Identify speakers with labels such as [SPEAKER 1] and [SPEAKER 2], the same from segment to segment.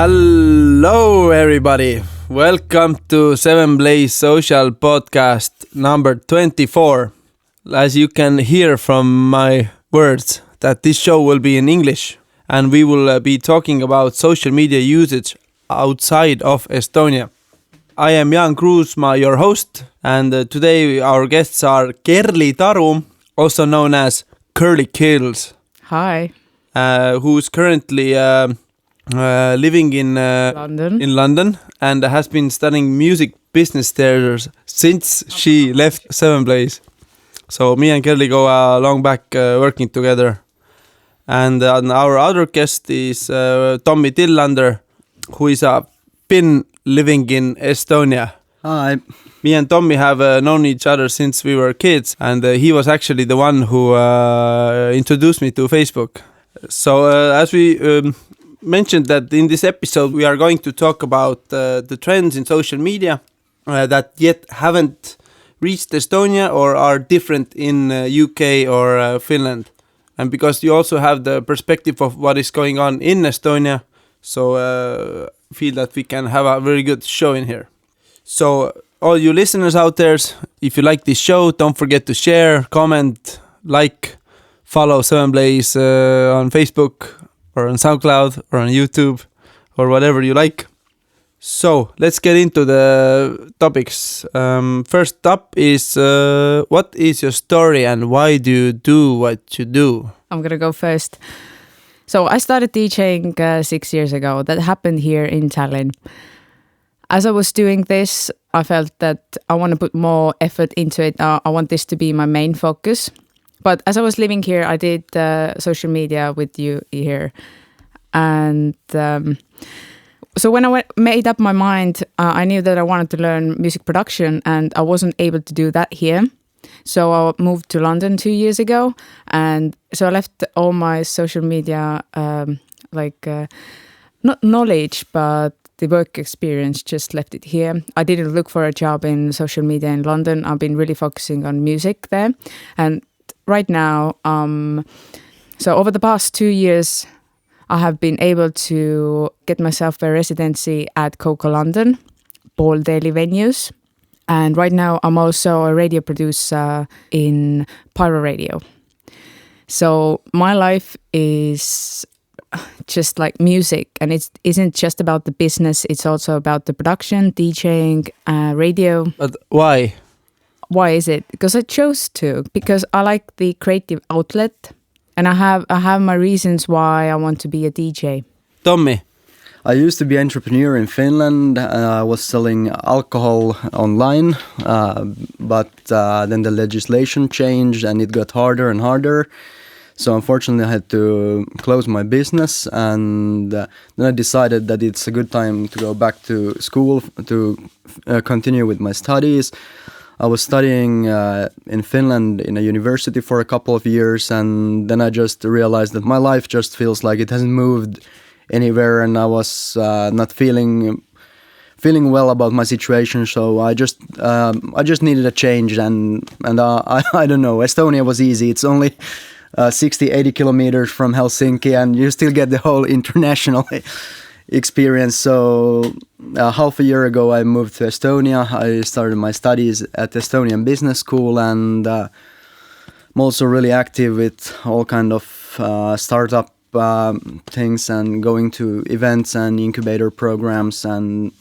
[SPEAKER 1] Hello everybody, welcome to 7 Blaze Social Podcast number 24. As you can hear from my words that this show will be in English and we will be talking about social media usage outside of Estonia. I am Jan Kruusmaa, your host, and today our guests are Kerli Taru, also known as Curly Kills.
[SPEAKER 2] Hi.
[SPEAKER 1] Who's currently living in London and has been studying music business there since she left 7 Blaze. So me and Kerli go long back working together. And our other guest is Tommy Tillander, who is been living in Estonia.
[SPEAKER 3] Hi.
[SPEAKER 1] Me and Tommy have known each other since we were kids, and he was actually the one who introduced me to Facebook. So as we mentioned that in this episode we are going to talk about the trends in social media that yet haven't reached Estonia or are different in UK or Finland. And because you also have the perspective of what is going on in Estonia, so feel that we can have a very good show in here. So all you listeners out there, if you like this show, don't forget to share, comment, like, follow 7 Blaze on Facebook or on Soundcloud or on YouTube or whatever you like. So let's get into the topics. First up is what is your story and why do you do what you do?
[SPEAKER 2] I'm going to go first. So I started DJing 6 years ago. That happened here in Tallinn. As I was doing this, I felt that I want to put more effort into it. I want this to be my main focus. But as I was living here, I did social media with you here. And so when I made up my mind, I knew that I wanted to learn music production and I wasn't able to do that here. So I moved to London 2 years ago. And so I left all my social media, not knowledge, but the work experience, just left it here. I didn't look for a job in social media in London. I've been really focusing on music there. And right now, so over the past 2 years, I have been able to get myself a residency at Coca London, all daily venues. And right now, I'm also a radio producer in Pyro Radio. So my life is just like music, and it isn't just about the business, it's also about the production, DJing, radio.
[SPEAKER 1] But why?
[SPEAKER 2] Why is it? Because I chose to, because I like the creative outlet, and I have my reasons why I want to be a DJ.
[SPEAKER 1] Tommy?
[SPEAKER 3] I used to be an entrepreneur in Finland. I was selling alcohol online, but then the legislation changed and it got harder and harder. So unfortunately, I had to close my business, and then I decided that it's a good time to go back to school to continue with my studies. I was studying in Finland in a university for a couple of years, and then I just realized that my life just feels like it hasn't moved anywhere, and I was not feeling well about my situation. So I just needed a change, and I don't know. Estonia was easy. It's only 60-80 kilometers from Helsinki, and you still get the whole international experience. So half a year ago I moved to Estonia. I started my studies at Estonian Business School, and I'm also really active with all kind of startup things and going to events and incubator programs and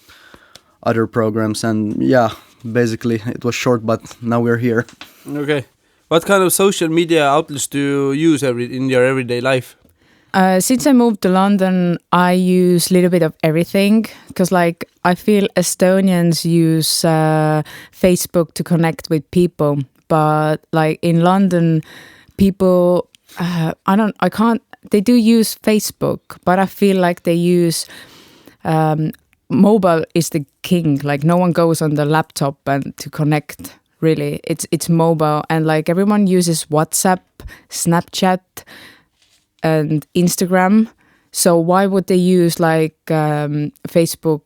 [SPEAKER 3] other programs. And yeah, basically it was short, but now we're here.
[SPEAKER 1] Okay. What kind of social media outlets do you use in your everyday life?
[SPEAKER 2] Since I moved to London, I use a little bit of everything because, like, I feel Estonians use Facebook to connect with people, but like in London, people, they do use Facebook, but I feel like they use mobile is the king. Like no one goes on the laptop and to connect. Really, it's mobile, and like everyone uses WhatsApp, Snapchat, and Instagram. So why would they use like Facebook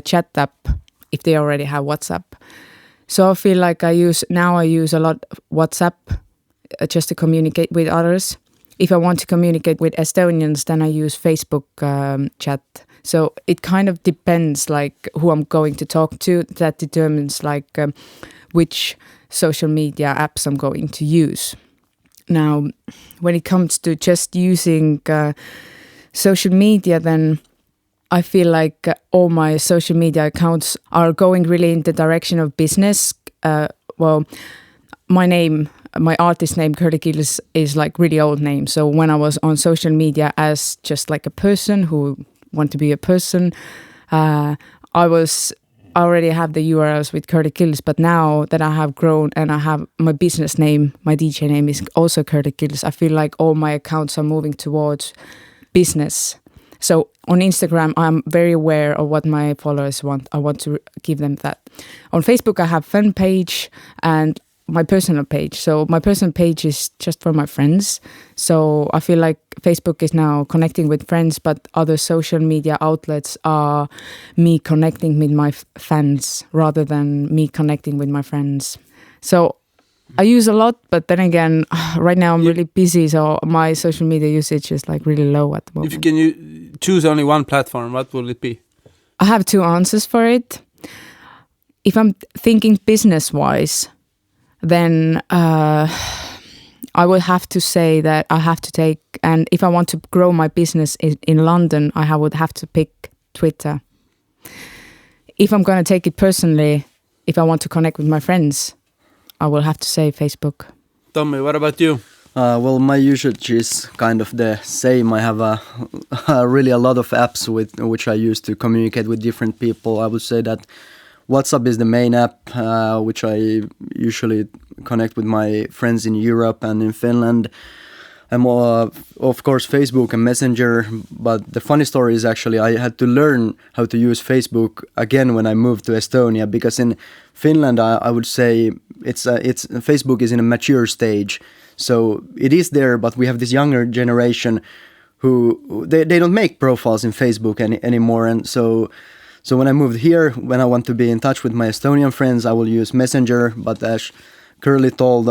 [SPEAKER 2] chat app if they already have WhatsApp? So I feel like I use a lot of WhatsApp just to communicate with others. If I want to communicate with Estonians, then I use Facebook chat. So it kind of depends like who I'm going to talk to. That determines like which social media apps I'm going to use. Now, when it comes to just using social media, then I feel like all my social media accounts are going really in the direction of business. Well, my artist name, Curly Gills, is like really old name. So when I was on social media as just like a person who want to be a person, I already have the URLs with Curly Gills, but now that I have grown and I have my business name, my DJ name is also Curly Gills, I feel like all my accounts are moving towards business. So on Instagram, I'm very aware of what my followers want. I want to give them that. On Facebook, I have fan page and my personal page. So my personal page is just for my friends. So I feel like Facebook is now connecting with friends, but other social media outlets are me connecting with my fans rather than me connecting with my friends. So I use a lot, but then again, right now I'm really busy, so my social media usage is like really low at the moment.
[SPEAKER 1] If you can choose only one platform, what will it be?
[SPEAKER 2] I have two answers for it. If I'm thinking business-wise, then I will have to say that I have to take, and if I want to grow my business in London, I would have to pick Twitter. If I'm going to take it personally, if I want to connect with my friends, I will have to say Facebook.
[SPEAKER 1] Tommy, what about you?
[SPEAKER 3] Well, my usage is kind of the same. I have really a lot of apps with which I use to communicate with different people. I would say that WhatsApp is the main app, which I usually connect with my friends in Europe and in Finland. I'm of course Facebook and Messenger, but the funny story is actually I had to learn how to use Facebook again when I moved to Estonia, because in Finland I would say it's Facebook is in a mature stage, so it is there, but we have this younger generation who they don't make profiles in Facebook anymore, and so when I moved here, when I want to be in touch with my Estonian friends, I will use Messenger, but as Curly told,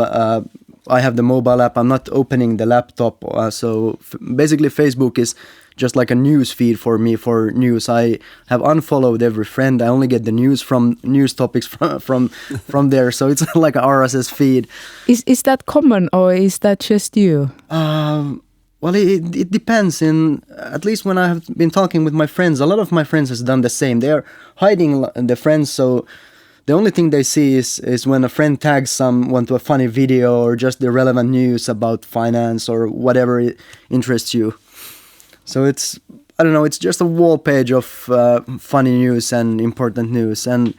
[SPEAKER 3] I have the mobile app. I'm not opening the laptop. So basically Facebook is just like a news feed for me for news. I have unfollowed every friend. I only get the news topics from there. So it's like an RSS feed.
[SPEAKER 2] Is that common or is that just you?
[SPEAKER 3] Well, it depends. At least when I have been talking with my friends, a lot of my friends has done the same. They are hiding the friends, so the only thing they see is when a friend tags someone to a funny video or just the relevant news about finance or whatever interests you. So it's just a wall page of funny news and important news. And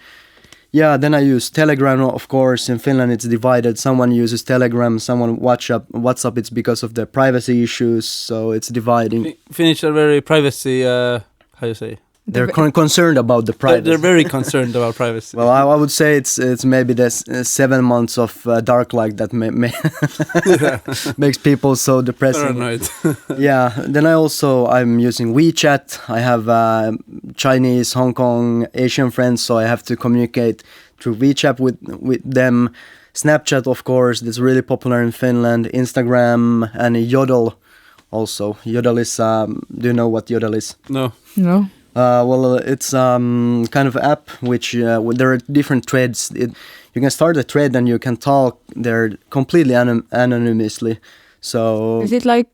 [SPEAKER 3] yeah, then I use Telegram, of course. In Finland, it's divided. Someone uses Telegram, someone WhatsApp. It's because of the privacy issues, so it's dividing.
[SPEAKER 1] Finnish are very privacy, how you say?
[SPEAKER 3] They're concerned about the privacy.
[SPEAKER 1] They're very concerned about privacy.
[SPEAKER 3] Well, I would say it's maybe the 7 months of dark light that makes people so depressing.
[SPEAKER 1] Paranoid.
[SPEAKER 3] Yeah. Then I'm using WeChat. I have Chinese, Hong Kong, Asian friends, so I have to communicate through WeChat with them. Snapchat, of course, that's really popular in Finland. Instagram and Yodel also. Yodel is. Do you know what Yodel is?
[SPEAKER 1] No.
[SPEAKER 3] Well, it's kind of app which there are different threads. You can start a thread and you can talk there completely anonymously. So
[SPEAKER 2] is it like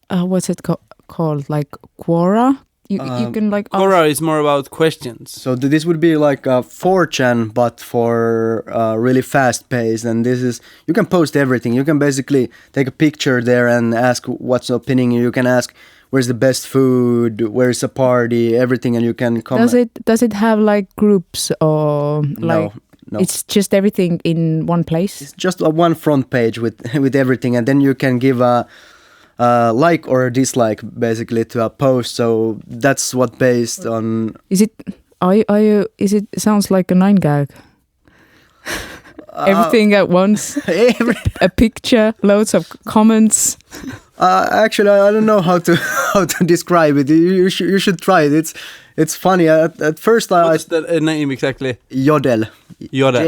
[SPEAKER 2] what's it called? Like Quora? You can like
[SPEAKER 1] Quora is more about questions.
[SPEAKER 3] So this would be like a 4chan, but for really fast pace. And this is you can post everything. You can basically take a picture there and ask what's opinion. You can ask where's the best food, where's a party, everything, and you can comment.
[SPEAKER 2] Does it have like groups or like?
[SPEAKER 3] No.
[SPEAKER 2] It's just everything in one place.
[SPEAKER 3] It's just a one front page with everything, and then you can give a like or a dislike basically to a post. So that's what based on.
[SPEAKER 2] Is it? Is it? Sounds like a 9gag. Everything at once. A picture, loads of comments.
[SPEAKER 3] Actually, I don't know how to describe it. You should try it. It's funny. At first,
[SPEAKER 1] What's the name exactly?
[SPEAKER 3] Yodel. Jodel.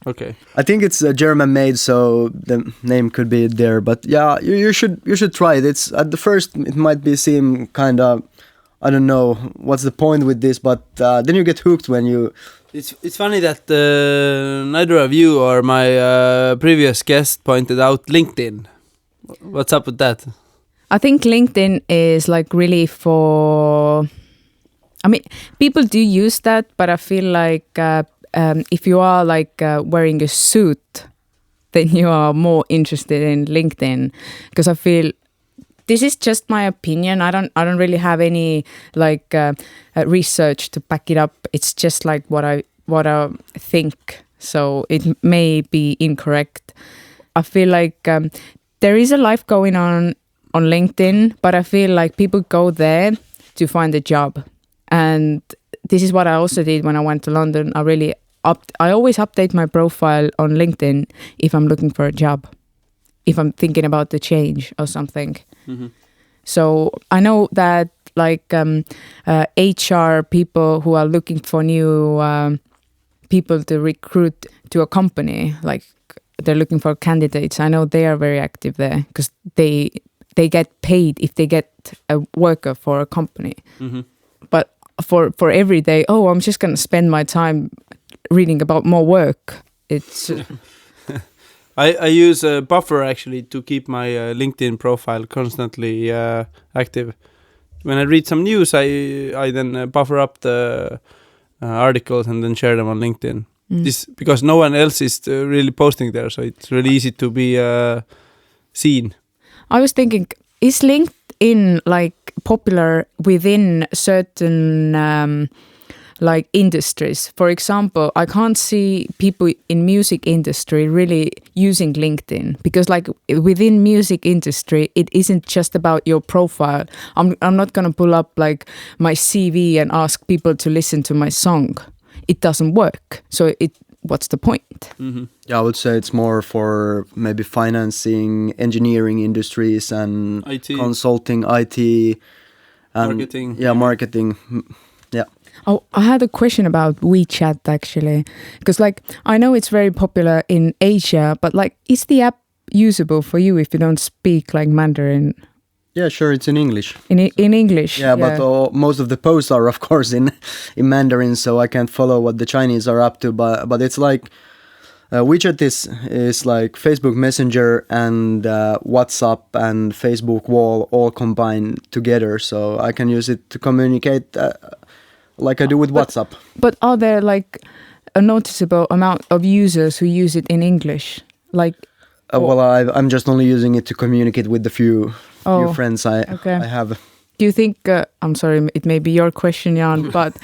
[SPEAKER 1] Okay.
[SPEAKER 3] I think it's German made, so the name could be there. But yeah, you should try it. It's at the first it might seem kind of I don't know what's the point with this, but then you get hooked when you.
[SPEAKER 1] It's funny that neither of you or my previous guest pointed out LinkedIn. What's up with that?
[SPEAKER 2] I think LinkedIn is like really for. I mean, people do use that, but I feel like if you are like wearing a suit, then you are more interested in LinkedIn, because I feel. This is just my opinion. I don't really have any like research to back it up. It's just like what I think. So it may be incorrect. I feel like there is a life going on LinkedIn, but I feel like people go there to find a job. And this is what I also did when I went to London. I always update my profile on LinkedIn if I'm looking for a job, if I'm thinking about the change or something. Mm-hmm. So I know that like HR people who are looking for new people to recruit to a company, like they're looking for candidates. I know they are very active there because they get paid if they get a worker for a company. Mm-hmm. But for every day, I'm just going to spend my time reading about more work. It's...
[SPEAKER 1] I use a buffer actually to keep my LinkedIn profile constantly active. When I read some news, I then buffer up the articles and then share them on LinkedIn. This because no one else is really posting there, so it's really easy to be seen.
[SPEAKER 2] I was thinking, is LinkedIn like popular within certain like industries? For example, I can't see people in music industry really using LinkedIn, because like within music industry, it isn't just about your profile. I'm not going to pull up like my CV and ask people to listen to my song. It doesn't work. So what's the point?
[SPEAKER 3] Mm-hmm. Yeah, I would say it's more for maybe financing, engineering industries and
[SPEAKER 1] IT.
[SPEAKER 3] Consulting, IT, and
[SPEAKER 1] marketing.
[SPEAKER 3] Yeah, marketing. Yeah.
[SPEAKER 2] Oh, I had a question about WeChat actually, because like I know it's very popular in Asia, but like is the app usable for you if you don't speak like Mandarin?
[SPEAKER 3] Yeah, sure, it's in English.
[SPEAKER 2] In English.
[SPEAKER 3] Yeah, but most of the posts are of course in Mandarin, so I can't follow what the Chinese are up to. But it's like WeChat is like Facebook Messenger and WhatsApp and Facebook Wall all combined together, so I can use it to communicate. Like I do with WhatsApp.
[SPEAKER 2] But are there like a noticeable amount of users who use it in English? Like,
[SPEAKER 3] well, I'm just only using it to communicate with the few friends I have.
[SPEAKER 2] Do you think? I'm sorry, it may be your question, Jan, but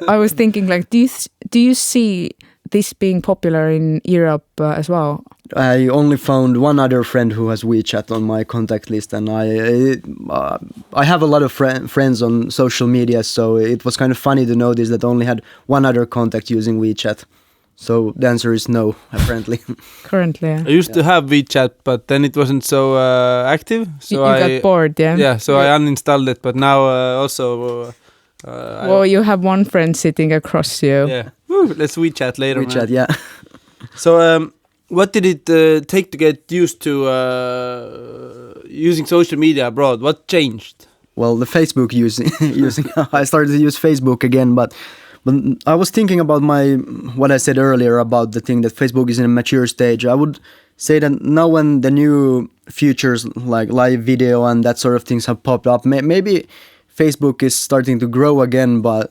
[SPEAKER 2] I was thinking, like, do you see this being popular in Europe as well?
[SPEAKER 3] I only found one other friend who has WeChat on my contact list, and I have a lot of friends on social media, so it was kind of funny to notice that I only had one other contact using WeChat. So the answer is no, apparently.
[SPEAKER 2] Currently, yeah.
[SPEAKER 1] I used to have WeChat, but then it wasn't so active. So
[SPEAKER 2] you got bored, yeah?
[SPEAKER 1] Yeah, so I uninstalled it, but now also...
[SPEAKER 2] well, you have one friend sitting across you.
[SPEAKER 1] Yeah. Woo, let's WeChat later.
[SPEAKER 3] WeChat, yeah.
[SPEAKER 1] So, what did it take to get used to using social media abroad? What changed?
[SPEAKER 3] Well, the Facebook using I started to use Facebook again, but I was thinking about what I said earlier about the thing that Facebook is in a mature stage. I would say that now when the new features like live video and that sort of things have popped up, maybe Facebook is starting to grow again, but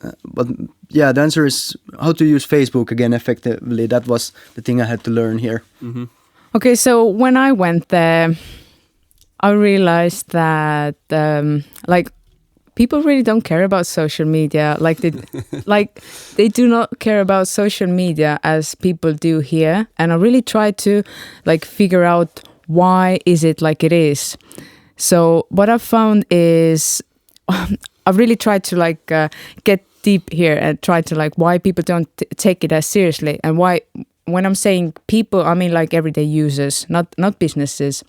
[SPEAKER 3] yeah, the answer is how to use Facebook again effectively. That was the thing I had to learn here.
[SPEAKER 1] Mm-hmm.
[SPEAKER 2] Okay, so when I went there, I realized that like people really don't care about social media. Like they do not care about social media as people do here. And I really tried to like figure out why is it like it is. So what I found is I really tried to like get deep here and try to like why people don't take it as seriously, and why when I'm saying people, I mean like everyday users, not businesses.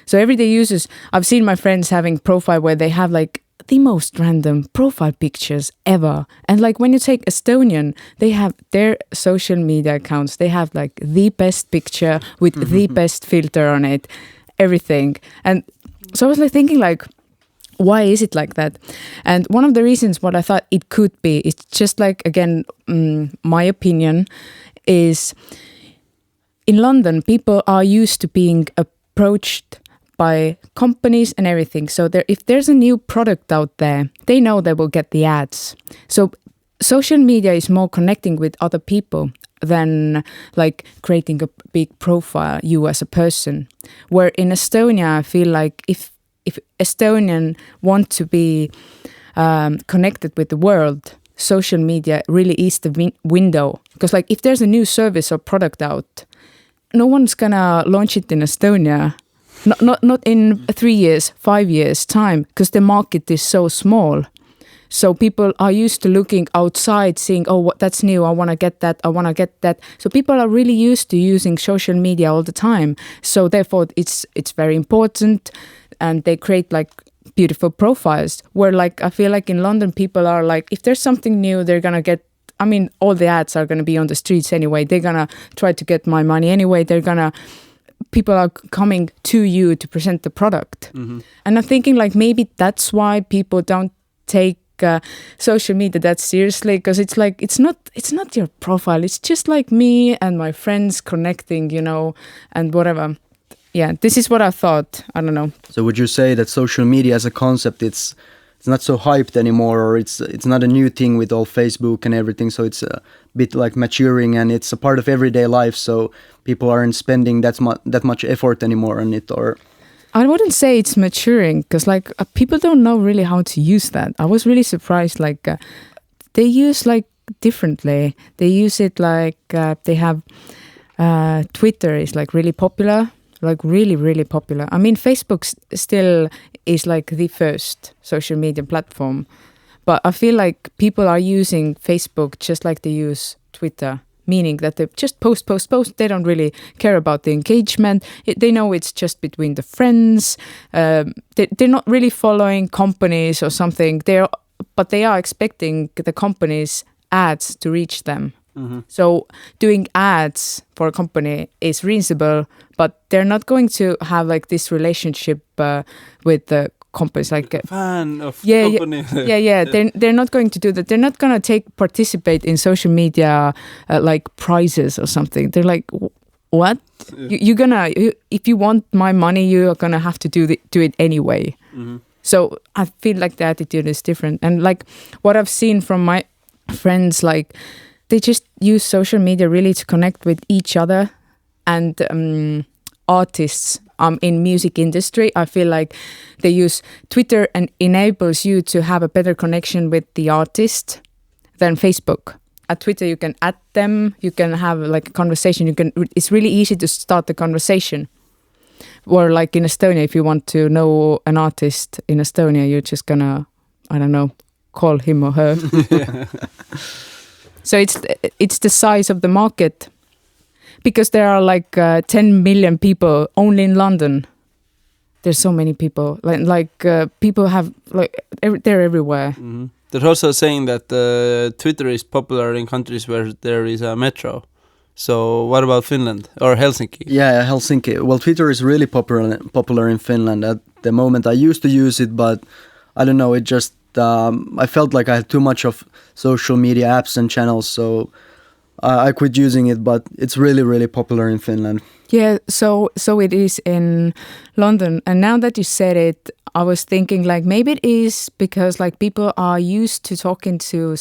[SPEAKER 2] So everyday users, I've seen my friends having profile where they have like the most random profile pictures ever. And like when you take Estonian, they have their social media accounts. They have like the best picture with the best filter on it, everything. And so I was like thinking like, why is it like that? And one of the reasons what I thought it could be, it's just like, again, my opinion is in London, people are used to being approached by companies and everything. So if there's a new product out there, they know they will get the ads. So social media is more connecting with other people than like creating a big profile, you as a person. Where in Estonia, I feel like if Estonian want to be connected with the world, social media really is the window. Because like if there's a new service or product out, no one's gonna launch it in Estonia. Not in 3 years, 5 years time, because the market is so small. So people are used to looking outside, seeing, oh, that's new, I want to get that. So people are really used to using social media all the time. So therefore, it's very important, and they create like beautiful profiles. Where like I feel like in London, people are like, if there's something new, they're gonna get. I mean, all the ads are gonna be on the streets anyway. They're gonna try to get my money anyway. People are coming to you to present the product. Mm-hmm. And I'm thinking like maybe that's why people don't take social media that seriously, because it's like it's not your profile. It's just like me and my friends connecting, and whatever. Yeah, this is what I thought. I don't know.
[SPEAKER 3] So would you say that social media as a concept, it's not so hyped anymore, or it's not a new thing with all Facebook and everything? So it's a bit like maturing, and it's a part of everyday life. So people aren't spending that much effort anymore on it, or.
[SPEAKER 2] I wouldn't say it's maturing, because like people don't know really how to use that. I was really surprised. Like they use like differently. They use it like they have Twitter is like really popular, like really, really popular. I mean, Facebook still is like the first social media platform, but I feel like people are using Facebook just like they use Twitter. Meaning that they just post. They don't really care about the engagement. They know it's just between the friends. They're not really following companies or something. But they are expecting the companies' ads to reach them. Mm-hmm. So doing ads for a company is reasonable, but they're not going to have like this relationship with the companies, like a
[SPEAKER 1] fan of company.
[SPEAKER 2] Yeah. They're not going to do that. They're not going to participate in social media like prizes or something. They're like, what? Yeah. If you want my money, you are gonna have to do it anyway. Mm-hmm. So I feel like the attitude is different. And like what I've seen from my friends, like they just use social media really to connect with each other and artists. In music industry, I feel like they use Twitter and enables you to have a better connection with the artist than Facebook. At Twitter, you can add them, you can have like a conversation. It's really easy to start the conversation. Or like in Estonia, if you want to know an artist in Estonia, you're just gonna, I don't know, call him or her. So it's the size of the market. Because there are like 10 million people only in London. There's so many people. People have they're everywhere.
[SPEAKER 1] Mm-hmm. They're also saying that Twitter is popular in countries where there is a metro. So what about Finland or Helsinki?
[SPEAKER 3] Yeah, Helsinki. Well, Twitter is really popular in Finland at the moment. I used to use it, but I don't know. It just I felt like I had too much of social media apps and channels, so. I quit using it, but it's really, really popular in Finland.
[SPEAKER 2] Yeah, so it is in London. And now that you said it, I was thinking like maybe it is because like people are used to talking to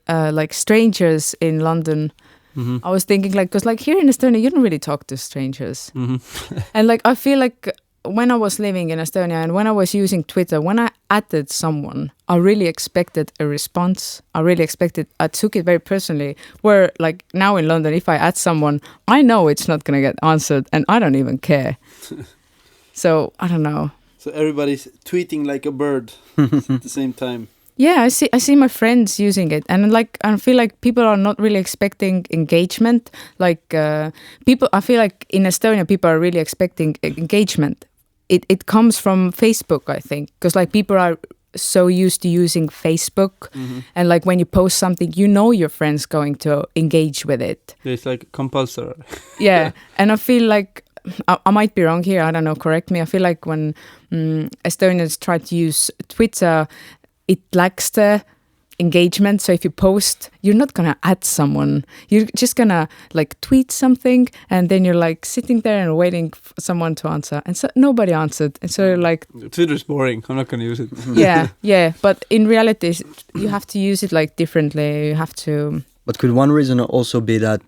[SPEAKER 2] like strangers in London. Mm-hmm. I was thinking like, because like here in Estonia, you don't really talk to strangers. Mm-hmm. And like I feel like when I was living in Estonia and when I was using Twitter, when I added someone, I really expected a response. I took it very personally. Where like now in London, if I add someone, I know it's not going to get answered and I don't even care. So I don't know.
[SPEAKER 1] So everybody's tweeting like a bird at the same time.
[SPEAKER 2] Yeah, I see my friends using it, and like I feel like people are not really expecting engagement. Like people, I feel like in Estonia, people are really expecting engagement. It comes from Facebook, I think, because like people are so used to using Facebook, mm-hmm. and like when you post something, you know your friend's going to engage with it.
[SPEAKER 1] It's like compulsory.
[SPEAKER 2] Yeah, and I feel like I might be wrong here, I don't know, correct me. I feel like when Estonians try to use Twitter, it lacks the engagement. So if you post, you're not gonna add someone, you're just gonna like tweet something, and then you're like sitting there and waiting for someone to answer, and so nobody answered, and so you're like,
[SPEAKER 1] Twitter's boring, I'm not gonna use it.
[SPEAKER 2] yeah, but in reality you have to use it like differently. You have to.
[SPEAKER 3] But could one reason also be that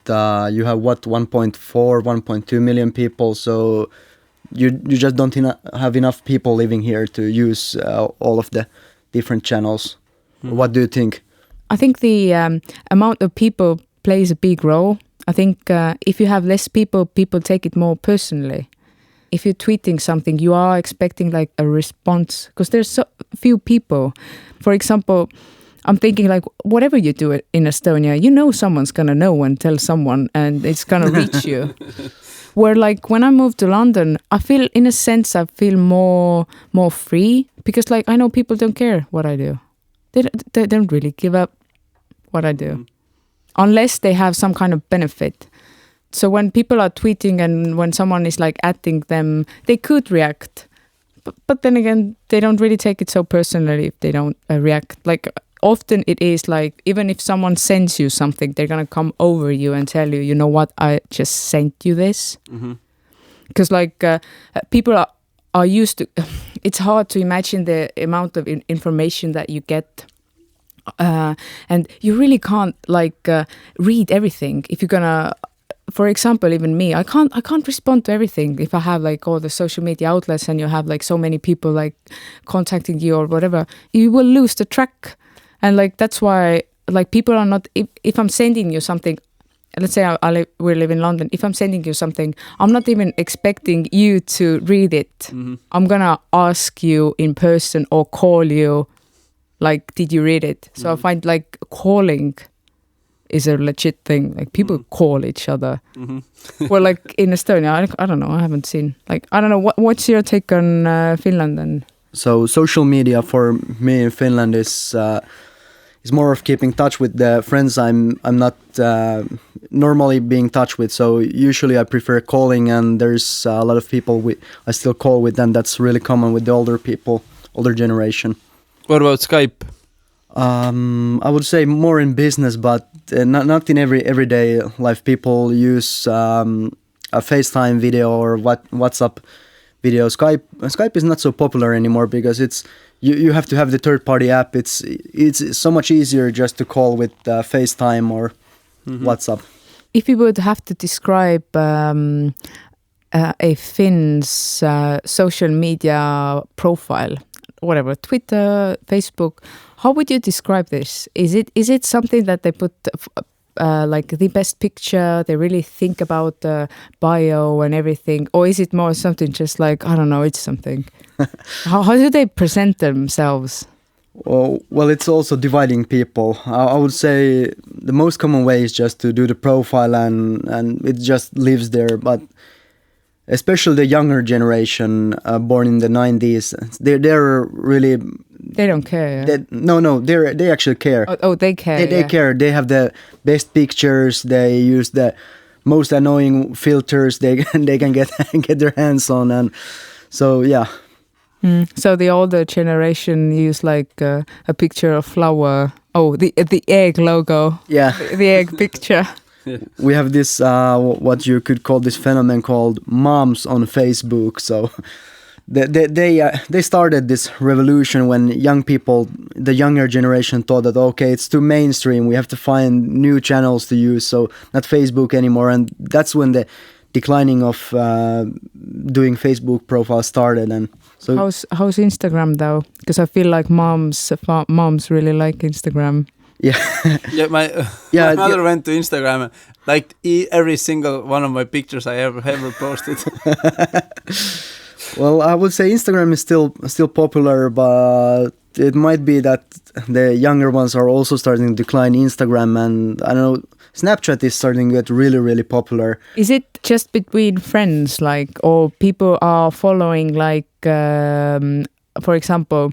[SPEAKER 3] you have 1.2 million people, so you just don't have enough people living here to use all of the different channels? What do you think?
[SPEAKER 2] I think the amount of people plays a big role. I think if you have less people take it more personally. If you're tweeting something, you are expecting like a response, because there's so few people. For example, I'm thinking like whatever you do in Estonia, you know someone's gonna know and tell someone, and it's gonna reach you. Where like when I moved to London, I feel in a sense I feel more free, because like I know people don't care what I do. They don't really give up what I do, unless they have some kind of benefit. So when people are tweeting and when someone is like adding them, they could react. But then again, they don't really take it so personally if they don't react. Like often it is like, even if someone sends you something, they're going to come over you and tell you, you know what, I just sent you this. Because like people are used to, it's hard to imagine the amount of information that you get. And you really can't like read everything. If you're gonna, for example, even me, I can't respond to everything. If I have like all the social media outlets and you have like so many people like contacting you or whatever, you will lose the track. And like that's why like people are not, if I'm sending you something, let's say we live in London, if I'm sending you something, I'm not even expecting you to read it. I'm gonna ask you in person or call you, like, did you read it? So I find like calling is a legit thing. Like people call each other. Well, like in Estonia, I don't know, I haven't seen, like, I don't know, what's your take on Finland then?
[SPEAKER 3] So social media for me in Finland is more of keeping touch with the friends I'm not normally being in touch with. So usually I prefer calling, and there's a lot of people I still call with, and that's really common with the older people, older generation.
[SPEAKER 1] What about Skype?
[SPEAKER 3] I would say more in business, but not in everyday life. People use a FaceTime video or WhatsApp video. Skype is not so popular anymore because you have to have the third-party app. It's so much easier just to call with FaceTime or WhatsApp.
[SPEAKER 2] If you would have to describe a Finn's social media profile, whatever, Twitter, Facebook, how would you describe this? Is it something that they put like the best picture, they really think about the bio and everything, or is it more something just like, I don't know, it's something? How do they present themselves?
[SPEAKER 3] Well, it's also dividing people. I would say the most common way is just to do the profile and it just lives there. But especially the younger generation born in the 90s, they're really...
[SPEAKER 2] They don't care. Yeah?
[SPEAKER 3] They actually care.
[SPEAKER 2] Oh, they care.
[SPEAKER 3] They care. They have the best pictures. They use the most annoying filters they can get their hands on, and so yeah.
[SPEAKER 2] So the older generation use like a picture of flower. Oh, the egg logo.
[SPEAKER 3] Yeah,
[SPEAKER 2] the egg picture.
[SPEAKER 1] Yeah.
[SPEAKER 3] We have this what you could call this phenomenon called moms on Facebook. So they started this revolution when the younger generation thought that okay, it's too mainstream. We have to find new channels to use. So not Facebook anymore, and that's when the declining of doing Facebook profiles started. And so
[SPEAKER 2] how's Instagram though? Because I feel like moms really like Instagram.
[SPEAKER 3] Yeah.
[SPEAKER 1] Yeah, my mother went to Instagram, liked every single one of my pictures I ever posted.
[SPEAKER 3] Well, I would say Instagram is still popular, but it might be that the younger ones are also starting to decline Instagram, and I don't know, Snapchat is starting to get really, really popular.
[SPEAKER 2] Is it just between friends, like, or people are following, like, for example,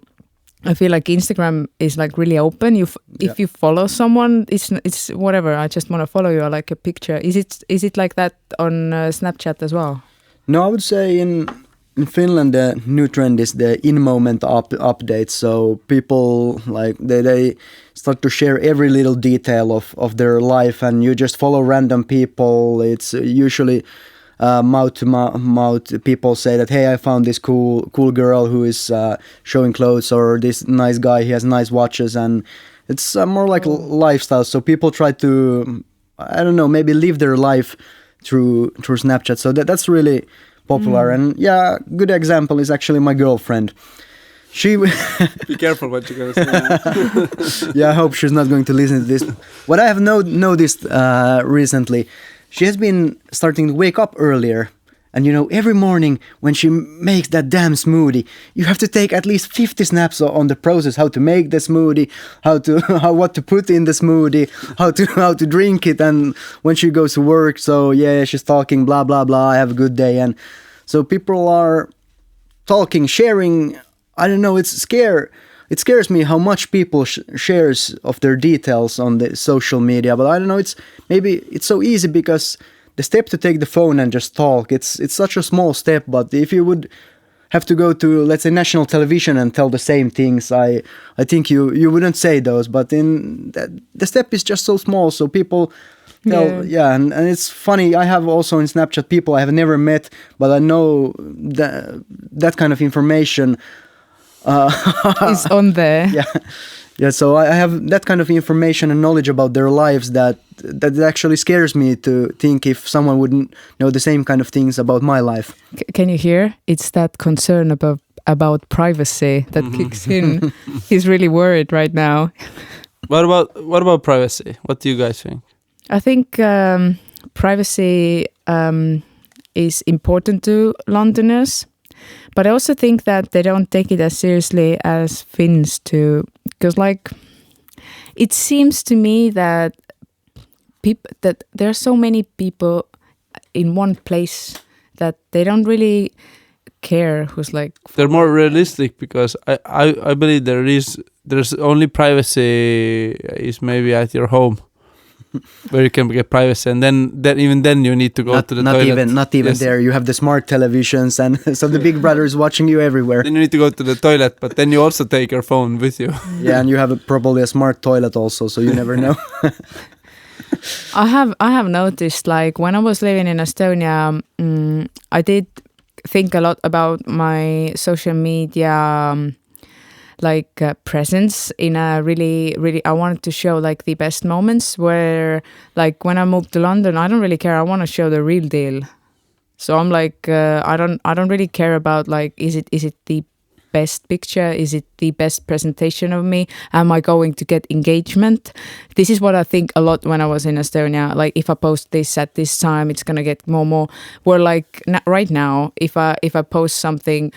[SPEAKER 2] I feel like Instagram is like really open. If you follow someone, it's whatever. I just want to follow you. I like a picture. Is it like that on Snapchat as well?
[SPEAKER 3] No, I would say in Finland the new trend is the in-moment updates. So people like they start to share every little detail of their life, and you just follow random people. It's usually mouth to mouth. People say that, hey, I found this cool girl who is showing clothes, or this nice guy, he has nice watches, and it's more like a lifestyle. So people try to, I don't know, maybe live their life through Snapchat. So that's really popular. And yeah, good example is actually my girlfriend. She
[SPEAKER 1] be careful what you're gonna say.
[SPEAKER 3] Yeah, I hope she's not going to listen to this. What I have noticed recently, she has been starting to wake up earlier. And you know, every morning when she makes that damn smoothie, you have to take at least 50 snaps on the process, how to make the smoothie, what to put in the smoothie, how to drink it, and when she goes to work. So yeah, she's talking blah blah blah. Have a good day, and so people are talking, sharing. I don't know. It scares me how much people shares of their details on the social media. But I don't know. It's so easy because the step to take the phone and just talk, it's such a small step, but if you would have to go to, let's say, national television and tell the same things, I think you wouldn't say those. But in the step is just so small, so people tell, and it's funny. I have also in Snapchat people I have never met, but I know that kind of information
[SPEAKER 2] is on there.
[SPEAKER 3] Yeah, so I have that kind of information and knowledge about their lives that actually scares me to think if someone wouldn't know the same kind of things about my life.
[SPEAKER 2] Can you hear? It's that concern about privacy that kicks in. He's really worried right now.
[SPEAKER 1] What about privacy? What do you guys think?
[SPEAKER 2] I think privacy is important to Londoners. But I also think that they don't take it as seriously as Finns do, because it seems to me that that there are so many people in one place that they don't really care who's like.
[SPEAKER 1] They're more realistic because I believe there's only privacy is maybe at your home. Where you can get privacy, and then even then you need to go to the toilet.
[SPEAKER 3] Not even there. You have the smart televisions, and so the big brother is watching you everywhere.
[SPEAKER 1] Then you need to go to the toilet, but then you also take your phone with you.
[SPEAKER 3] Yeah, and you have probably a smart toilet also, so you never know.
[SPEAKER 2] I have noticed, like when I was living in Estonia, I did think a lot about my social media presence in a really I wanted to show like the best moments, where like when I moved to London, I don't really care. I want to show the real deal. So I'm like I don't really care about like is it the best picture, is it the best presentation of me, am I going to get engagement? This is what I think a lot when I was in Estonia, like if I post this at this time it's gonna get more. Where like right now if I post something,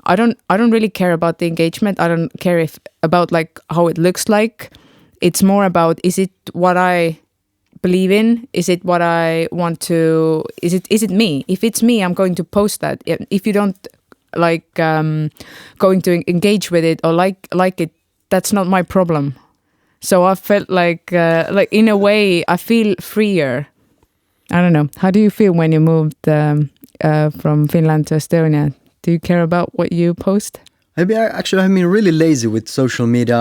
[SPEAKER 2] I don't really care about the engagement. I don't care about like how it looks like. It's more about, is it what I believe in? Is it what I want to? Is it me? If it's me, I'm going to post that. If you don't like going to engage with it or like it, that's not my problem. So I felt like in a way I feel freer. I don't know. How do you feel when you moved from Finland to Estonia? Do you care about what you post?
[SPEAKER 3] Maybe I've been really lazy with social media.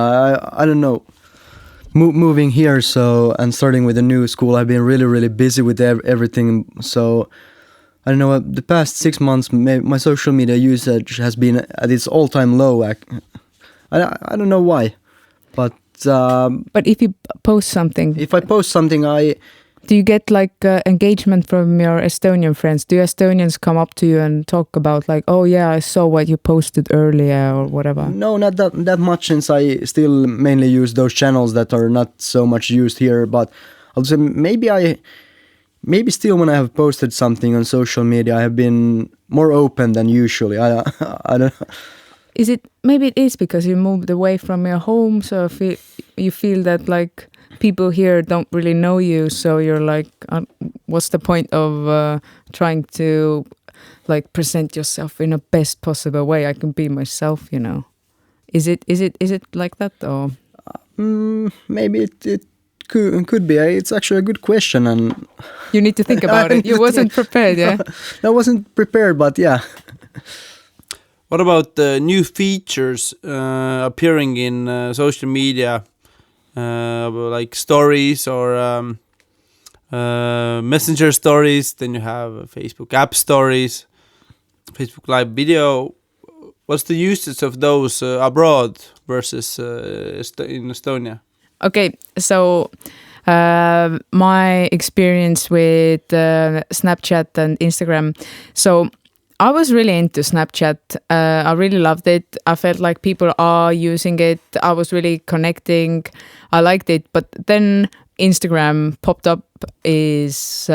[SPEAKER 3] I don't know. Moving here, and starting with a new school, I've been really busy with everything. So I don't know. The past 6 months, my social media usage has been at its all-time low. I don't know why, but
[SPEAKER 2] if you post something, do you get like engagement from your Estonian friends? Do Estonians come up to you and talk about like, oh yeah, I saw what you posted earlier or whatever?
[SPEAKER 3] No, not that much, since I still mainly use those channels that are not so much used here. But I'll say maybe still when I have posted something on social media, I have been more open than usually. I don't.
[SPEAKER 2] Maybe it is because you moved away from your home, so you feel that like people here don't really know you, so you're like, what's the point of trying to like present yourself in a best possible way? I can be myself, Is it like that, or
[SPEAKER 3] maybe it could be. It's actually a good question, and
[SPEAKER 2] You need to think about it. You wasn't prepared, yeah?
[SPEAKER 3] I wasn't prepared, but yeah.
[SPEAKER 1] What about the new features appearing in social media, like stories or messenger stories? Then you have Facebook app stories, Facebook live video. What's the usage of those abroad versus in Estonia?
[SPEAKER 2] Okay, so my experience with Snapchat and Instagram. So I was really into Snapchat. I really loved it. I felt like people are using it. I was really connecting. I liked it. But then Instagram popped up its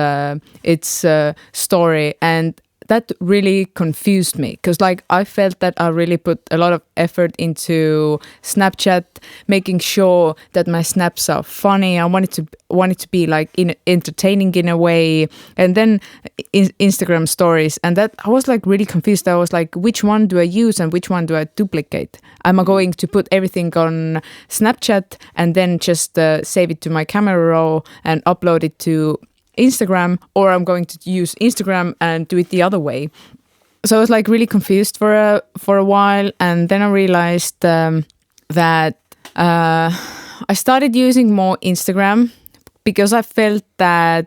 [SPEAKER 2] story, and that really confused me because like I felt that I really put a lot of effort into Snapchat, making sure that my snaps are funny. I wanted to be like entertaining in a way, and then Instagram stories, and that I was like really confused. I was like, which one do I use and which one do I duplicate? Am I going to put everything on Snapchat and then just save it to my camera roll and upload it to Instagram, or I'm going to use Instagram and do it the other way? So I was like really confused for a while, and then I realized that I started using more Instagram because I felt that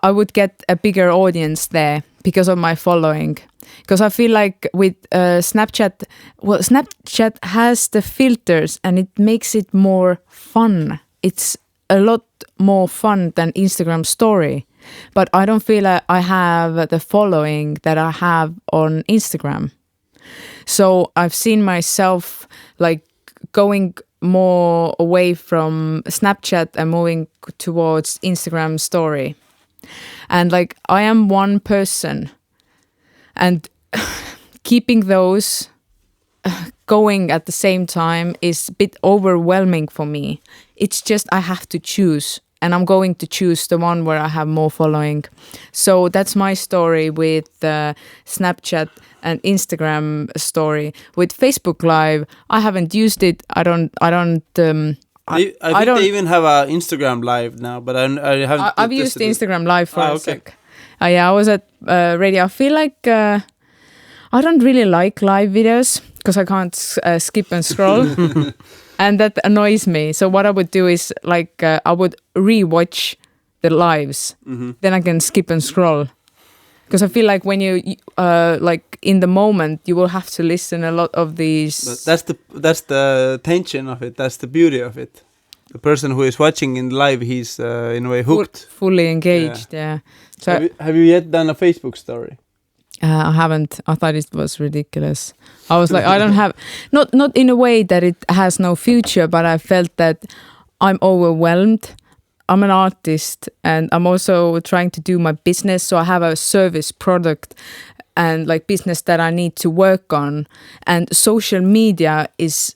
[SPEAKER 2] I would get a bigger audience there because of my following. Because I feel like with Snapchat, well, Snapchat has the filters and it makes it more fun. It's a lot more fun than Instagram story, but I don't feel like I have the following that I have on Instagram. So I've seen myself like going more away from Snapchat and moving towards Instagram story. And like I am one person, and keeping those going at the same time is a bit overwhelming for me. It's just I have to choose, and I'm going to choose the one where I have more following. So that's my story with Snapchat and Instagram story. With Facebook Live, I haven't used it. I don't.
[SPEAKER 1] I think they even have a Instagram Live now, but I haven't.
[SPEAKER 2] I've used Instagram Live for a
[SPEAKER 1] okay.
[SPEAKER 2] sec. Yeah, I was at radio. I feel like I don't really like live videos because I can't skip and scroll. And that annoys me. So what I would do is like I would rewatch the lives. Mm-hmm. Then I can skip and scroll. Because I feel like when you like in the moment, you will have to listen a lot of these.
[SPEAKER 1] But that's the tension of it. That's the beauty of it. The person who is watching in live, he's in a way hooked,
[SPEAKER 2] fully engaged. Yeah. So
[SPEAKER 1] have you yet done a Facebook story?
[SPEAKER 2] I haven't. I thought it was ridiculous. I was like, I don't have, not in a way that it has no future, but I felt that I'm overwhelmed. I'm an artist and I'm also trying to do my business. So I have a service product and like business that I need to work on. And social media is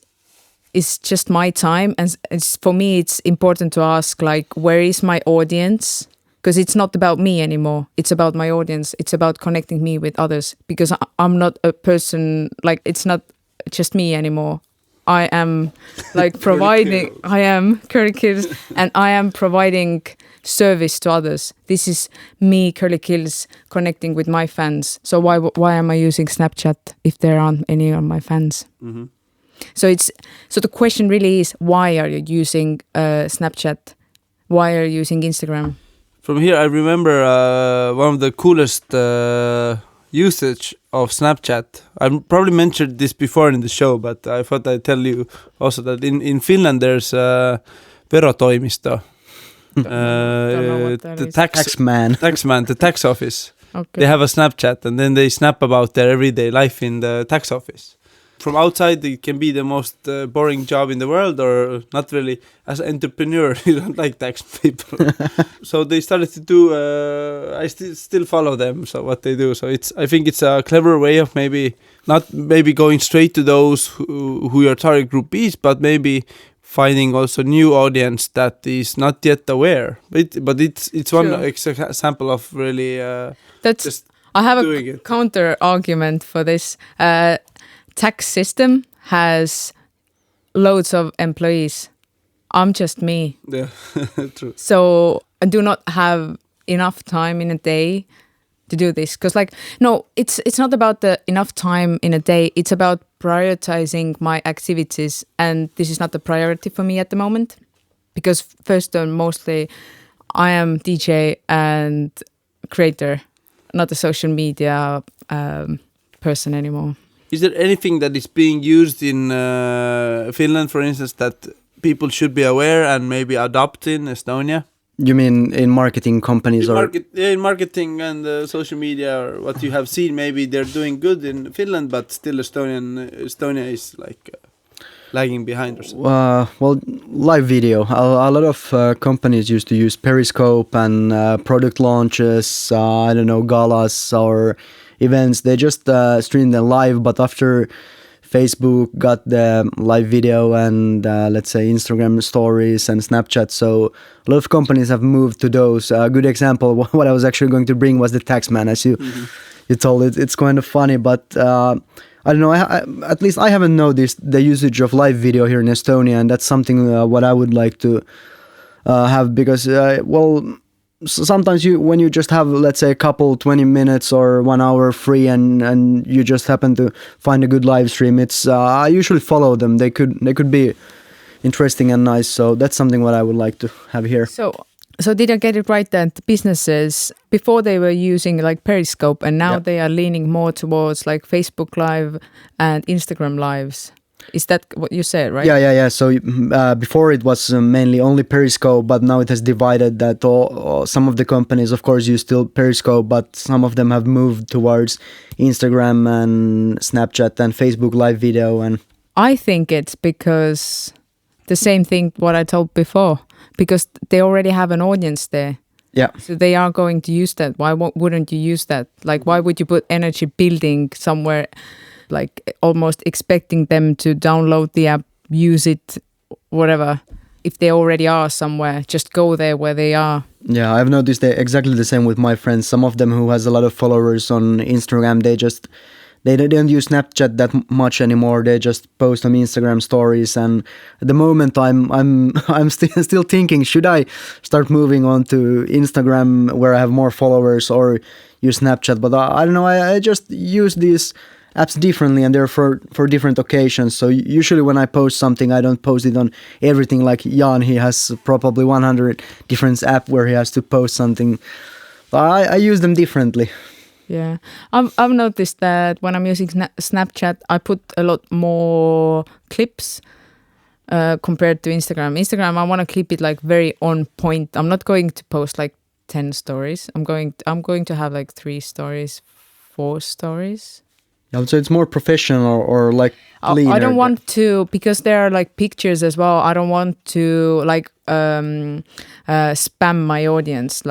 [SPEAKER 2] just my time. And for me, it's important to ask like, where is my audience? Because it's not about me anymore. It's about my audience. It's about connecting me with others. Because I'm not a person, like it's not just me anymore. I am like providing, I am Curly Kills, and I am providing service to others. This is me, Curly Kills, connecting with my fans. So why am I using Snapchat if there aren't any of my fans? Mm-hmm. So the question really is, why are you using Snapchat? Why are you using Instagram?
[SPEAKER 1] From here, I remember one of the coolest usage of Snapchat. I probably mentioned this before in the show, but I thought I'd tell you also that in Finland there's verotoimisto, the taxman, the tax office. Okay. They have a Snapchat and then they snap about their everyday life in the tax office. From outside, it can be the most boring job in the world, or not really. As an entrepreneur, you don't like tax people. So they started to do. I still follow them. So what they do. So I think it's a clever way of not going straight to those who your target group is, but maybe finding also new audience that is not yet aware. But it's one example of really.
[SPEAKER 2] I have a counter argument for this. Tax system has loads of employees. I'm just me.
[SPEAKER 1] Yeah, true.
[SPEAKER 2] So I do not have enough time in a day to do this. Because no, it's not about the enough time in a day. It's about prioritizing my activities. And this is not the priority for me at the moment. Because first and mostly I am DJ and creator, not a social media person anymore.
[SPEAKER 1] Is there anything that is being used in Finland, for instance, that people should be aware and maybe adopt in Estonia?
[SPEAKER 3] You mean in marketing companies
[SPEAKER 1] in marketing and social media, or what you have seen? Maybe they're doing good in Finland, but still Estonia is lagging behind or something.
[SPEAKER 3] Well, live video. A lot of companies used to use Periscope and product launches, I don't know, galas or events. They just stream them live, but after Facebook got the live video and let's say Instagram stories and Snapchat, so a lot of companies have moved to those. A good example, what I was actually going to bring was the Taxman, as you told it. It's kind of funny, but I don't know. At least I haven't noticed the usage of live video here in Estonia, and that's something what I would like to have, because sometimes when you just have, let's say, a couple 20 minutes or 1 hour free and you just happen to find a good live stream, it's I usually follow them. They could be interesting and nice, so that's something what I would like to have here.
[SPEAKER 2] So did I get it right that businesses before they were using Periscope, and now they are leaning more towards Facebook Live and Instagram Lives? Is that what you said, right?
[SPEAKER 3] Yeah. So before it was mainly only Periscope, but now it has divided that some of the companies, of course, use still Periscope, but some of them have moved towards Instagram and Snapchat and Facebook Live video. And
[SPEAKER 2] I think it's because the same thing what I told before, because they already have an audience there.
[SPEAKER 3] Yeah.
[SPEAKER 2] So they are going to use that. Why wouldn't you use that? Why would you put energy building somewhere, almost expecting them to download the app, use it, whatever? If they already are somewhere, just go there where they are.
[SPEAKER 3] Yeah, I've noticed exactly the same with my friends. Some of them who has a lot of followers on Instagram, they don't use Snapchat that much anymore. They just post on Instagram stories, and at the moment I'm still thinking, should I start moving on to Instagram where I have more followers, or use Snapchat? But I don't know. I just use these apps differently, and they're for different occasions. So usually when I post something, I don't post it on everything like Jan. He has probably 100 different apps where he has to post something. I use them differently.
[SPEAKER 2] Yeah, I've noticed that when I'm using Snapchat, I put a lot more clips compared to Instagram. Instagram, I want to keep it very on point. I'm not going to post 10 stories. I'm going to have 3 stories, 4 stories.
[SPEAKER 3] I would say it's more professional or cleaner.
[SPEAKER 2] I don't want to, because there are pictures as well. I don't want to spam my audience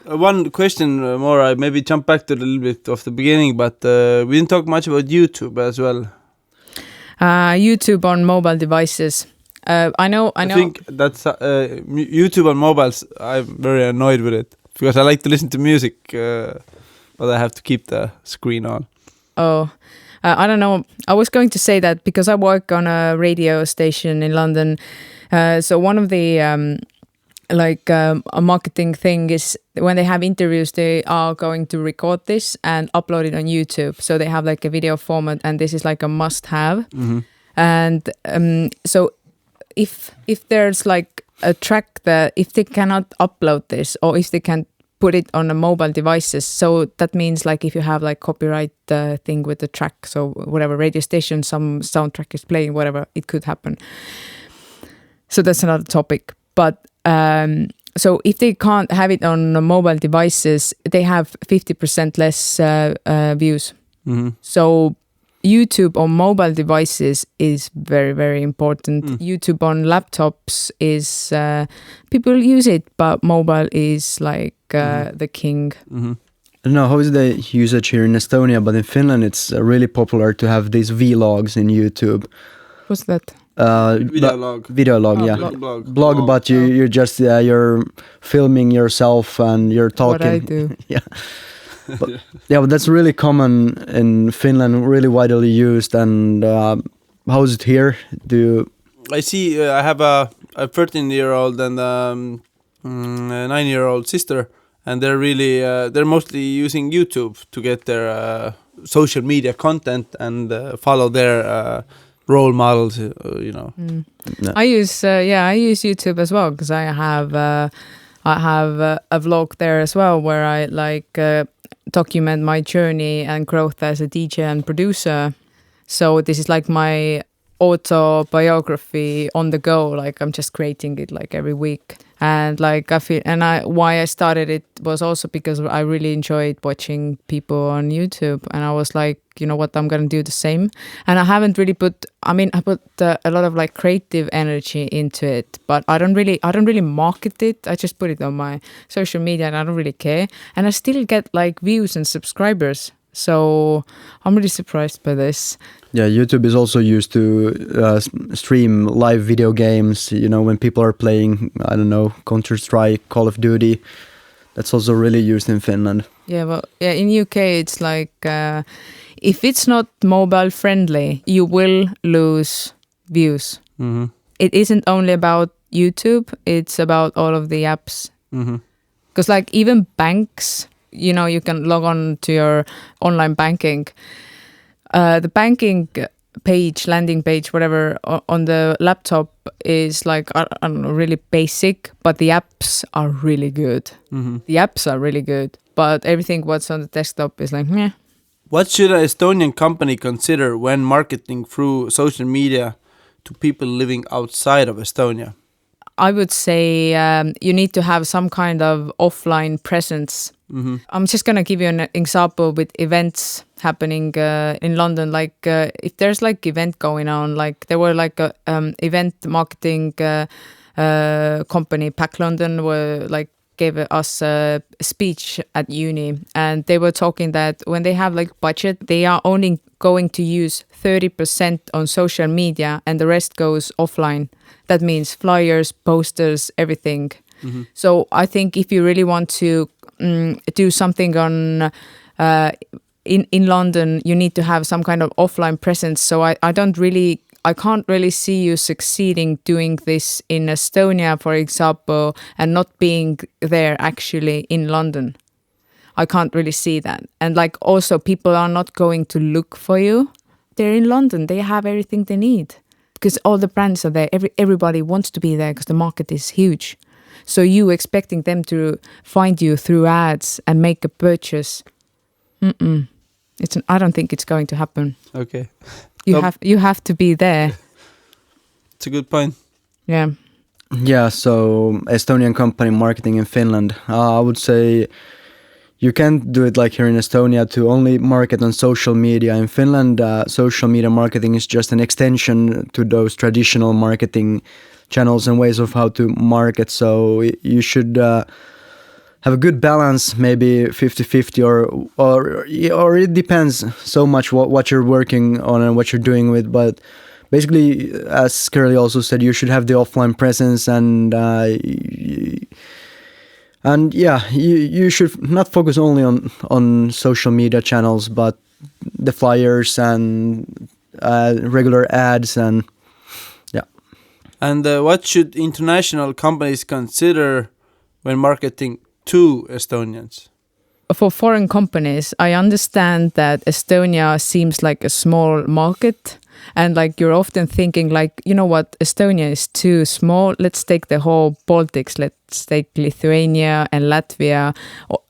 [SPEAKER 1] One question more, I maybe jump back to a little bit of the beginning, but we didn't talk much about YouTube as well.
[SPEAKER 2] YouTube on mobile devices. I know.
[SPEAKER 1] I think that's YouTube on mobiles. I'm very annoyed with it because I like to listen to music, but I have to keep the screen on.
[SPEAKER 2] Oh, I don't know. I was going to say that because I work on a radio station in London. So one of the a marketing thing is when they have interviews, they are going to record this and upload it on YouTube. So they have a video format, and this is a must-have.
[SPEAKER 1] Mm-hmm.
[SPEAKER 2] And so if there's a track that if they cannot upload this, or if they can put it on the mobile devices, so that means if you have copyright thing with the track, so whatever radio station some soundtrack is playing, whatever, it could happen. So that's another topic. But so if they can't have it on mobile devices, they have 50% less views.
[SPEAKER 1] Mm-hmm.
[SPEAKER 2] So YouTube on mobile devices is very, very important. YouTube on laptops is people use it, but mobile is the king.
[SPEAKER 1] Mm-hmm.
[SPEAKER 3] I don't know how is the usage here in Estonia, but in Finland it's really popular to have these vlogs in YouTube.
[SPEAKER 2] What's that?
[SPEAKER 3] Video log, yeah. Blog, but you're just you're filming yourself and you're talking.
[SPEAKER 2] What I do.
[SPEAKER 3] Yeah. But that's really common in Finland, really widely used. And how is it here?
[SPEAKER 1] I see. I have a 13-year-old and a 9-year-old sister, and they're really they're mostly using YouTube to get their social media content and follow their role models. You know.
[SPEAKER 3] No.
[SPEAKER 2] I use YouTube as well because I have a vlog there as well where I document my journey and growth as a DJ and producer. So this is like my autobiography on the go. Like I'm just creating it like every week. And like why I started it was also because I really enjoyed watching people on YouTube, and I was like, you know what, I'm gonna do the same. And I haven't really I put a lot of like creative energy into it, but I don't really market it. I just put it on my social media, and I don't really care. And I still get like views and subscribers. So I'm really surprised by this.
[SPEAKER 3] Yeah, YouTube is also used to stream live video games. You know, when people are playing, I don't know, Counter-Strike, Call of Duty. That's also really used in Finland.
[SPEAKER 2] Yeah, well, yeah, in UK it's like if it's not mobile friendly, you will lose views.
[SPEAKER 1] Mm-hmm.
[SPEAKER 2] It isn't only about YouTube; it's about all of the apps. Because like even banks, you know, you can log on to your online banking. The banking page, landing page, whatever, on the laptop is like, I don't know, really basic, but the apps are really good. The apps are really good, but everything what's on the desktop is like, meh.
[SPEAKER 1] What should an Estonian company consider when marketing through social media to people living outside of Estonia?
[SPEAKER 2] I would say you need to have some kind of offline presence. I'm just going to give you an example with events happening in London. Like if there's like event going on, like there were like a event marketing company, Pack London, were like gave us a speech at uni, and they were talking that when they have like budget, they are only going to use 30% on social media and the rest goes offline. That means flyers, posters, everything. So I think if you really want to do something on in London, you need to have some kind of offline presence. So I can't really see you succeeding doing this in Estonia, for example, and not being there actually in London. I can't really see that. And like also people are not going to look for you. They're in London. They have everything they need because all the brands are there. Everybody wants to be there because the market is huge. So you expecting them to find you through ads and make a purchase. I don't think it's going to happen.
[SPEAKER 1] Okay.
[SPEAKER 2] You have to be there.
[SPEAKER 1] It's a good point.
[SPEAKER 2] Yeah.
[SPEAKER 3] Yeah, so Estonian company marketing in Finland, I would say you can't do it like here in Estonia to only market on social media. In Finland, social media marketing is just an extension to those traditional marketing channels and ways of how to market. So you should have a good balance, maybe 50-50 or it depends so much what you're working on and what you're doing with. But basically, as Curly also said, you should have the offline presence and yeah, you should not focus only on social media channels, but the flyers and regular ads and yeah.
[SPEAKER 1] And what should international companies consider when marketing to Estonians?
[SPEAKER 2] For foreign companies, I understand that Estonia seems like a small market. And like you're often thinking like, you know what, Estonia is too small. Let's take the whole Baltics. Let's take Lithuania and Latvia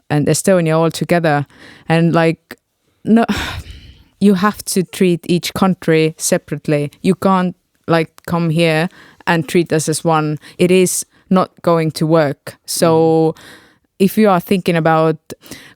[SPEAKER 2] and Estonia all together. And like, no, you have to treat each country separately. You can't like come here and treat us as one. It is not going to work. So if you are thinking about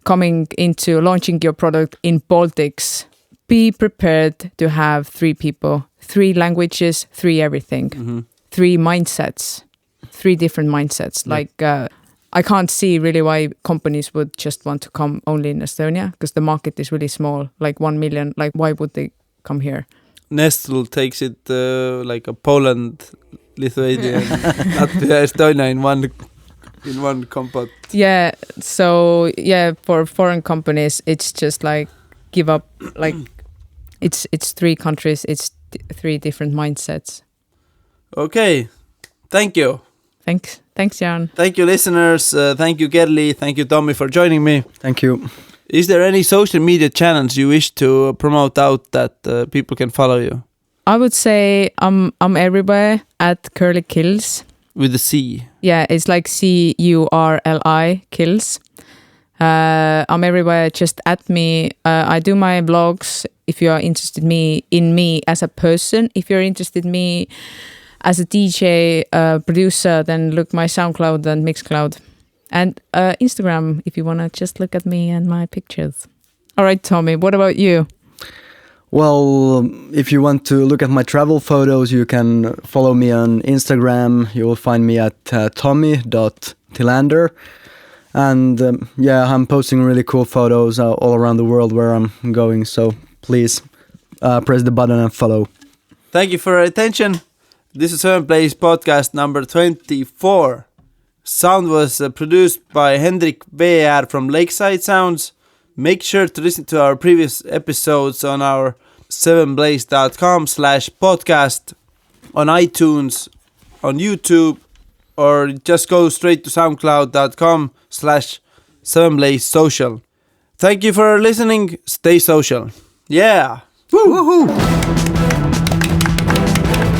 [SPEAKER 2] coming into launching your product in Baltics, be prepared to have 3 people, 3 languages, 3 everything, 3 mindsets, 3 different mindsets. Like I can't see really why companies would just want to come only in Estonia because the market is really small, like 1 million. Like why would they come here?
[SPEAKER 1] Nestle takes it like a Poland, Lithuania, Latvia, Estonia in one compote.
[SPEAKER 2] Yeah. So yeah, for foreign companies, it's just like give up. Like it's 3 countries. It's 3 different mindsets.
[SPEAKER 1] Okay, thank you.
[SPEAKER 2] Thanks, Jan.
[SPEAKER 1] Thank you, listeners. Thank you, Kerli. Thank you, Tommy, for joining me.
[SPEAKER 3] Thank you.
[SPEAKER 1] Is there any social media channels you wish to promote out that people can follow you?
[SPEAKER 2] I would say I'm everywhere at Curly Kills.
[SPEAKER 1] With a C.
[SPEAKER 2] Yeah, it's like CURLI Kills. I'm everywhere. Just at me. I do my vlogs. If you are interested in me as a person, if you're interested in me as a DJ, producer, then look my Soundcloud and Mixcloud. And Instagram, if you want to just look at me and my pictures. All right, Tommy, what about you?
[SPEAKER 3] Well, if you want to look at my travel photos, you can follow me on Instagram. You will find me at tommy.tillander. And I'm posting really cool photos all around the world where I'm going. So please press the button and follow.
[SPEAKER 1] Thank you for your attention. This is Seven Place podcast number 24. Sound was produced by Hendrik VR from Lakeside Sounds. Make sure to listen to our previous episodes on our 7blaze.com/podcast, on iTunes, on YouTube, or just go straight to soundcloud.com/7blazesocial. Thank you for listening. Stay social. Yeah. Woo-hoo.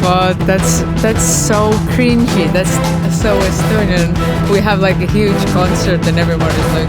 [SPEAKER 2] But that's so cringy. That's so Estonian. We have like a huge concert and everyone is like